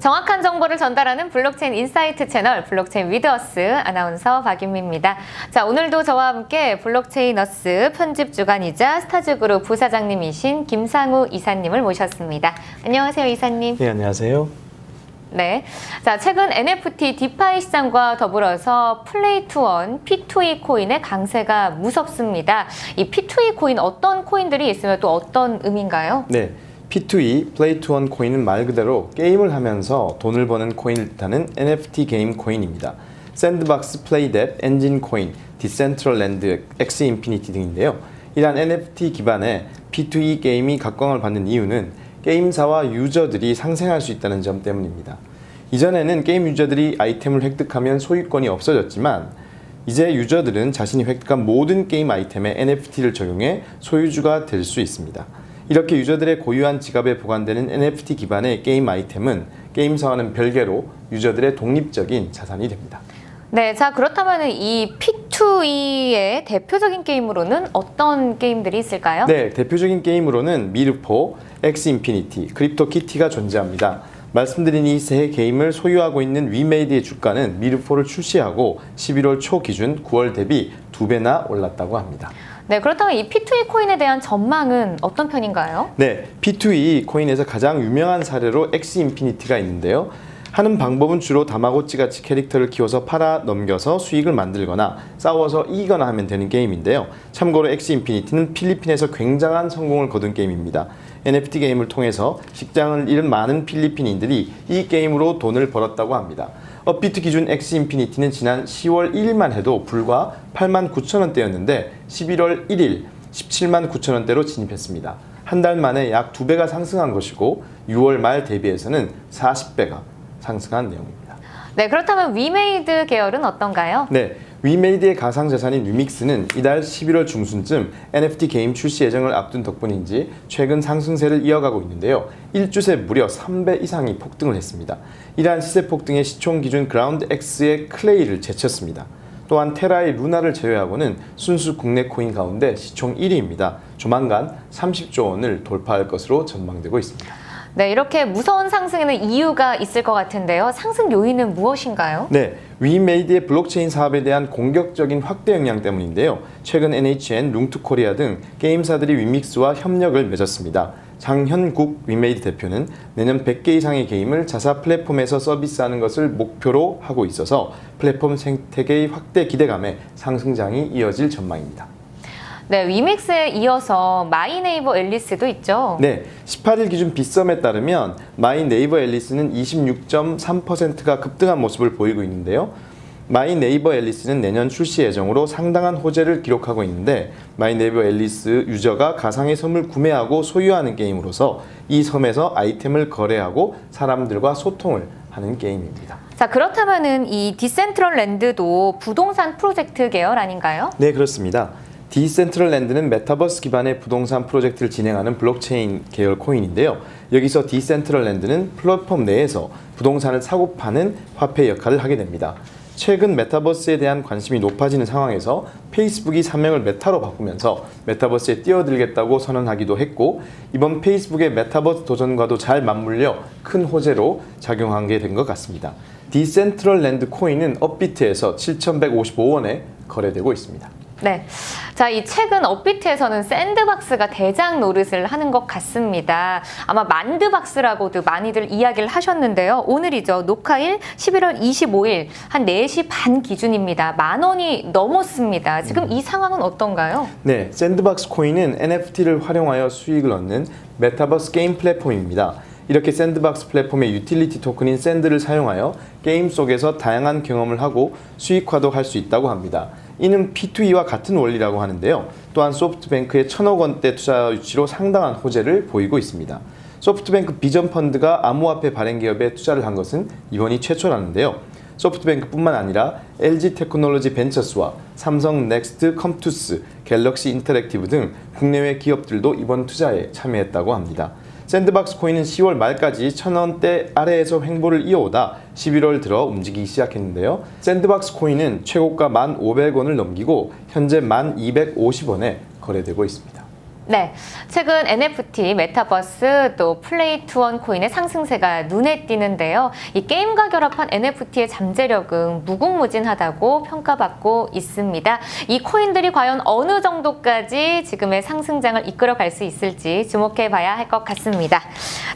정확한 정보를 전달하는 블록체인 인사이트 채널 블록체인 위드어스 아나운서 박윤미입니다. 자, 오늘도 저와 함께 블록체인어스 편집 주간이자 스타즈그룹 부사장님이신 김상우 이사님을 모셨습니다. 안녕하세요, 이사님. 네, 안녕하세요. 네. 자, 최근 NFT 디파이 시장과 더불어서 플레이 투원 P2E 코인의 강세가 무섭습니다. 이 P2E 코인 어떤 코인들이 있으면 또 어떤 의미인가요? 네, P2E, 플레이 투 원 코인은 말 그대로 게임을 하면서 돈을 버는 코인을 뜻하는 NFT 게임 코인입니다. 샌드박스, 플레이뎁, 엔진 코인, 디센트럴랜드, 엑스 인피니티 등인데요. 이러한 NFT 기반의 P2E 게임이 각광을 받는 이유는 게임사와 유저들이 상생할 수 있다는 점 때문입니다. 이전에는 게임 유저들이 아이템을 획득하면 소유권이 없어졌지만 이제 유저들은 자신이 획득한 모든 게임 아이템에 NFT를 적용해 소유주가 될 수 있습니다. 이렇게 유저들의 고유한 지갑에 보관되는 NFT 기반의 게임 아이템은 게임사와는 별개로 유저들의 독립적인 자산이 됩니다. 네, 자 그렇다면 이 P2E의 대표적인 게임으로는 어떤 게임들이 있을까요? 네, 대표적인 게임으로는 미르포, 엑스 인피니티, 크립토키티가 존재합니다. 말씀드린 이 세 게임을 소유하고 있는 위메이드의 주가는 미르포를 출시하고 11월 초 기준 9월 대비 2배나 올랐다고 합니다. 네, 그렇다면 이 P2E 코인에 대한 전망은 어떤 편인가요? 네, P2E 코인에서 가장 유명한 사례로 엑스 인피니티가 있는데요. 하는 방법은 주로 다마고치 같이 캐릭터를 키워서 팔아 넘겨서 수익을 만들거나 싸워서 이기거나 하면 되는 게임인데요. 참고로 엑스 인피니티는 필리핀에서 굉장한 성공을 거둔 게임입니다. NFT 게임을 통해서 직장을 잃은 많은 필리핀인들이 이 게임으로 돈을 벌었다고 합니다. 업비트 기준 엑스 인피니티는 지난 10월 1일만 해도 불과 89,000원대였는데 11월 1일 179,000원대로 진입했습니다. 한 달 만에 약 2배가 상승한 것이고 6월 말 대비해서는 40배가 상승한 내용입니다. 네, 그렇다면 위메이드 계열은 어떤가요? 네, 위메이드의 가상자산인 위믹스는 이달 11월 중순쯤 NFT 게임 출시 예정을 앞둔 덕분인지 최근 상승세를 이어가고 있는데요. 1주새 무려 3배 이상이 폭등을 했습니다. 이러한 시세 폭등의 시총 기준 그라운드 X의 클레이를 제쳤습니다. 또한 테라의 루나를 제외하고는 순수 국내 코인 가운데 시총 1위입니다. 조만간 30조 원을 돌파할 것으로 전망되고 있습니다. 네, 이렇게 무서운 상승에는 이유가 있을 것 같은데요. 상승 요인은 무엇인가요? 네, 위메이드의 블록체인 사업에 대한 공격적인 확대 역량 때문인데요. 최근 NHN, 룽투코리아 등 게임사들이 위믹스와 협력을 맺었습니다. 장현국 위메이드 대표는 내년 100개 이상의 게임을 자사 플랫폼에서 서비스하는 것을 목표로 하고 있어서 플랫폼 생태계의 확대 기대감에 상승장이 이어질 전망입니다. 네, 위믹스에 이어서 마이네이버 앨리스도 있죠. 네, 18일 기준 빗썸에 따르면 마이네이버 앨리스는 26.3%가 급등한 모습을 보이고 있는데요. 마이네이버 앨리스는 내년 출시 예정으로 상당한 호재를 기록하고 있는데 마이네이버 앨리스 유저가 가상의 섬을 구매하고 소유하는 게임으로서 이 섬에서 아이템을 거래하고 사람들과 소통을 하는 게임입니다. 자, 그렇다면은 이 디센트럴랜드도 부동산 프로젝트 계열 아닌가요? 네, 그렇습니다. 디센트럴랜드는 메타버스 기반의 부동산 프로젝트를 진행하는 블록체인 계열 코인인데요. 여기서 디센트럴랜드는 플랫폼 내에서 부동산을 사고 파는 화폐 역할을 하게 됩니다. 최근 메타버스에 대한 관심이 높아지는 상황에서 페이스북이 사명을 메타로 바꾸면서 메타버스에 뛰어들겠다고 선언하기도 했고 이번 페이스북의 메타버스 도전과도 잘 맞물려 큰 호재로 작용한 게 된 것 같습니다. 디센트럴랜드 코인은 업비트에서 7,155원에 거래되고 있습니다. 네. 자, 이 최근 업비트에서는 샌드박스가 대장 노릇을 하는 것 같습니다. 아마 만드박스라고도 많이들 이야기를 하셨는데요. 오늘이죠. 녹화일 11월 25일 한 4시 반 기준입니다. 10,000원이 넘었습니다. 지금 이 상황은 어떤가요? 네, 샌드박스 코인은 NFT를 활용하여 수익을 얻는 메타버스 게임 플랫폼입니다. 이렇게 샌드박스 플랫폼의 유틸리티 토큰인 샌드를 사용하여 게임 속에서 다양한 경험을 하고 수익화도 할 수 있다고 합니다. 이는 P2E와 같은 원리라고 하는데요. 또한 소프트뱅크의 1,000억 원대 투자 유치로 상당한 호재를 보이고 있습니다. 소프트뱅크 비전펀드가 암호화폐 발행 기업에 투자를 한 것은 이번이 최초라는데요. 소프트뱅크뿐만 아니라 LG테크놀로지 벤처스와 삼성 넥스트 컴투스, 갤럭시 인터랙티브 등 국내외 기업들도 이번 투자에 참여했다고 합니다. 샌드박스 코인은 10월 말까지 1,000원대 아래에서 횡보를 이어오다 11월 들어 움직이기 시작했는데요. 샌드박스 코인은 최고가 1,500원을 넘기고 현재 1,250원에 거래되고 있습니다. 네, 최근 NFT, 메타버스, 또 플레이 투 원 코인의 상승세가 눈에 띄는데요. 이 게임과 결합한 NFT의 잠재력은 무궁무진하다고 평가받고 있습니다. 이 코인들이 과연 어느 정도까지 지금의 상승장을 이끌어갈 수 있을지 주목해봐야 할 것 같습니다.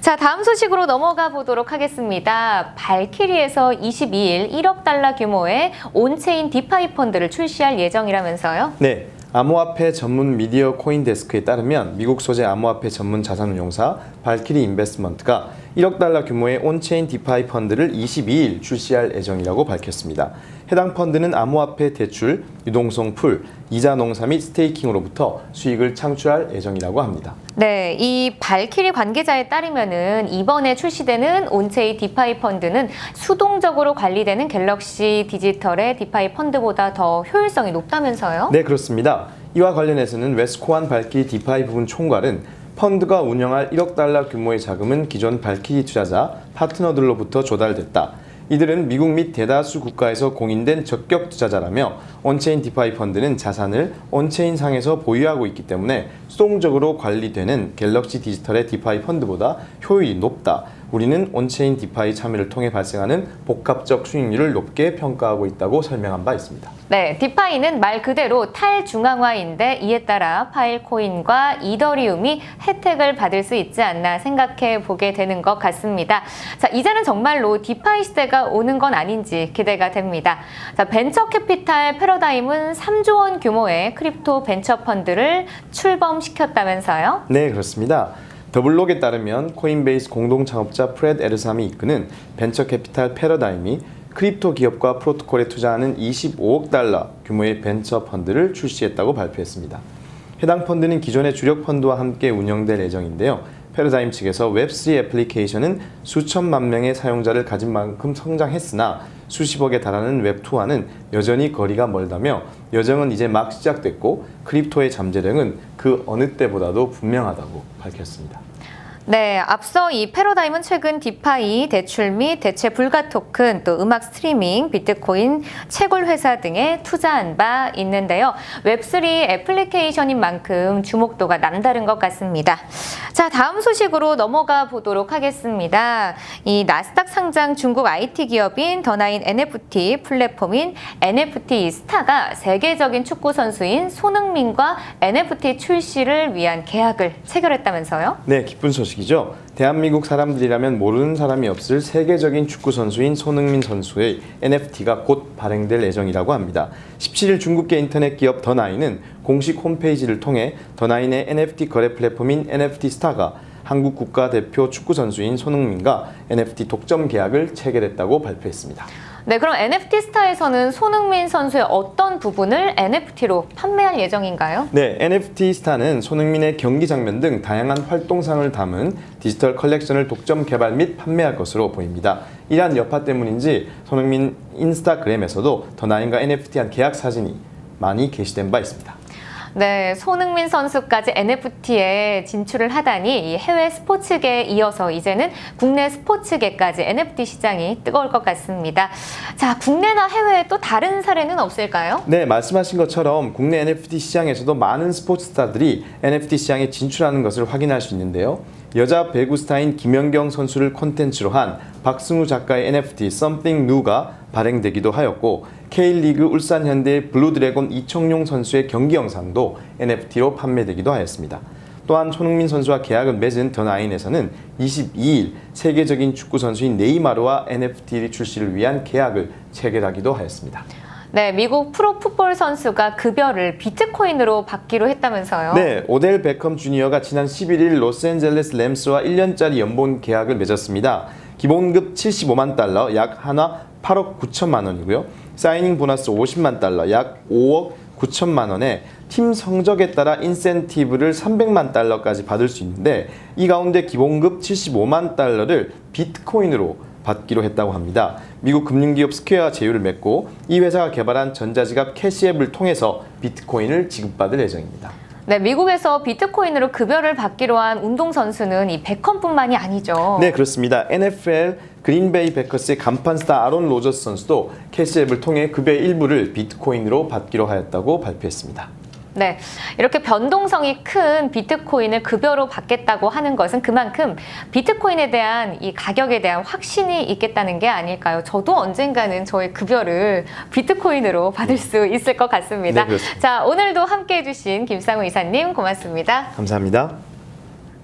자, 다음 소식으로 넘어가 보도록 하겠습니다. 발키리에서 22일 1억 달러 규모의 온체인 디파이 펀드를 출시할 예정이라면서요? 네. 암호화폐 전문 미디어 코인데스크에 따르면 미국 소재 암호화폐 전문 자산운용사 발키리 인베스트먼트가 1억 달러 규모의 온체인 디파이 펀드를 22일 출시할 예정이라고 밝혔습니다. 해당 펀드는 암호화폐 대출, 유동성 풀, 이자 농사 및 스테이킹으로부터 수익을 창출할 예정이라고 합니다. 네, 이 발키리 관계자에 따르면은 이번에 출시되는 온체인 디파이 펀드는 수동적으로 관리되는 갤럭시 디지털의 디파이 펀드보다 더 효율성이 높다면서요? 네, 그렇습니다. 이와 관련해서는 웨스코안 발키리 디파이 부분 총괄은 펀드가 운영할 1억 달러 규모의 자금은 기존 발키리 투자자 파트너들로부터 조달됐다. 이들은 미국 및 대다수 국가에서 공인된 적격 투자자라며 온체인 디파이 펀드는 자산을 온체인 상에서 보유하고 있기 때문에 수동적으로 관리되는 갤럭시 디지털의 디파이 펀드보다 효율이 높다. 우리는 온체인 디파이 참여를 통해 발생하는 복합적 수익률을 높게 평가하고 있다고 설명한 바 있습니다. 네, 디파이는 말 그대로 탈중앙화인데 이에 따라 파일코인과 이더리움이 혜택을 받을 수 있지 않나 생각해 보게 되는 것 같습니다. 자, 이제는 정말로 디파이 시대가 오는 건 아닌지 기대가 됩니다. 자, 벤처 캐피탈 패러다임은 3조 원 규모의 크립토 벤처 펀드를 출범시켰다면서요? 네, 그렇습니다. 더블록에 따르면 코인베이스 공동 창업자 프레드 에르삼이 이끄는 벤처 캐피탈 패러다임이 크립토 기업과 프로토콜에 투자하는 25억 달러 규모의 벤처 펀드를 출시했다고 발표했습니다. 해당 펀드는 기존의 주력 펀드와 함께 운영될 예정인데요. 패러다임 측에서 웹3 애플리케이션은 수천만 명의 사용자를 가진 만큼 성장했으나 수십억에 달하는 웹2와는 여전히 거리가 멀다며 여정은 이제 막 시작됐고 크립토의 잠재력은 그 어느 때보다도 분명하다고 밝혔습니다. 네, 앞서 이 패러다임은 최근 디파이, 대출 및 대체 불가 토큰, 또 음악 스트리밍, 비트코인, 채굴 회사 등에 투자한 바 있는데요. 웹3 애플리케이션인 만큼 주목도가 남다른 것 같습니다. 자, 다음 소식으로 넘어가 보도록 하겠습니다. 이 나스닥 상장 중국 IT 기업인 더나인 NFT 플랫폼인 NFT 스타가 세계적인 축구 선수인 손흥민과 NFT 출시를 위한 계약을 체결했다면서요? 네, 기쁜 소식이죠. 대한민국 사람들이라면 모르는 사람이 없을 세계적인 축구 선수인 손흥민 선수의 NFT가 곧 발행될 예정이라고 합니다. 17일 중국계 인터넷 기업 더나인은 공식 홈페이지를 통해 더나인의 NFT 거래 플랫폼인 NFT 스타가 한국 국가대표 축구 선수인 손흥민과 NFT 독점 계약을 체결했다고 발표했습니다. 네, 그럼 NFT 스타에서는 손흥민 선수의 어떤 부분을 NFT로 판매할 예정인가요? 네, NFT 스타는 손흥민의 경기 장면 등 다양한 활동상을 담은 디지털 컬렉션을 독점 개발 및 판매할 것으로 보입니다. 이러한 여파 때문인지 손흥민 인스타그램에서도 더나인과 NFT한 계약 사진이 많이 게시된 바 있습니다. 네, 손흥민 선수까지 NFT에 진출을 하다니 이 해외 스포츠계에 이어서 이제는 국내 스포츠계까지 NFT 시장이 뜨거울 것 같습니다. 자, 국내나 해외에 또 다른 사례는 없을까요? 네, 말씀하신 것처럼 국내 NFT 시장에서도 많은 스포츠 스타들이 NFT 시장에 진출하는 것을 확인할 수 있는데요. 여자 배구 스타인 김연경 선수를 콘텐츠로 한 박승우 작가의 NFT Something New가 발행되기도 하였고 K리그 울산현대의 블루드래곤 이청용 선수의 경기 영상도 NFT로 판매되기도 하였습니다. 또한 손흥민 선수와 계약을 맺은 더나인에서는 22일 세계적인 축구 선수인 네이마르와 NFT 출시를 위한 계약을 체결하기도 하였습니다. 네, 미국 프로풋볼 선수가 급여를 비트코인으로 받기로 했다면서요? 네, 오델 베컴 주니어가 지난 11일 로스앤젤레스 램스와 1년짜리 연봉 계약을 맺었습니다. 기본급 75만 달러, 약 한화 8억 9천만 원이고요. 사이닝 보너스 50만 달러, 약 5억 9천만 원에 팀 성적에 따라 인센티브를 300만 달러까지 받을 수 있는데 이 가운데 기본급 75만 달러를 비트코인으로 받기로 했다고 합니다. 미국 금융기업 스퀘어와 제휴를 맺고 이 회사가 개발한 전자지갑 캐시앱을 통해서 비트코인을 지급받을 예정입니다. 네, 미국에서 비트코인으로 급여를 받기로 한 운동선수는 이 베컴뿐만이 아니죠. 네, 그렇습니다. NFL 그린베이 패커스의 간판 스타 아론 로저스 선수도 캐시앱을 통해 급여의 일부를 비트코인으로 받기로 하였다고 발표했습니다. 네, 이렇게 변동성이 큰 비트코인을 급여로 받겠다고 하는 것은 그만큼 비트코인에 대한 이 가격에 대한 확신이 있겠다는 게 아닐까요? 저도 언젠가는 저의 급여를 비트코인으로 받을 수 있을 것 같습니다. 네, 그렇습니다. 자, 오늘도 함께해 주신 김상우 이사님 고맙습니다. 감사합니다.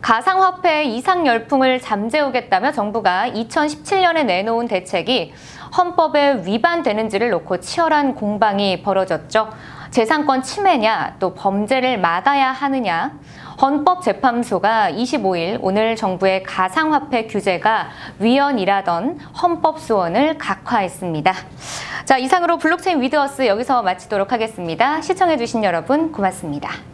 가상화폐 이상 열풍을 잠재우겠다며 정부가 2017년에 내놓은 대책이 헌법에 위반되는지를 놓고 치열한 공방이 벌어졌죠. 재산권 침해냐, 또 범죄를 막아야 하느냐. 헌법재판소가 25일 오늘 정부의 가상화폐 규제가 위헌이라던 헌법소원을 각하했습니다. 자, 이상으로 블록체인 위드어스 여기서 마치도록 하겠습니다. 시청해주신 여러분 고맙습니다.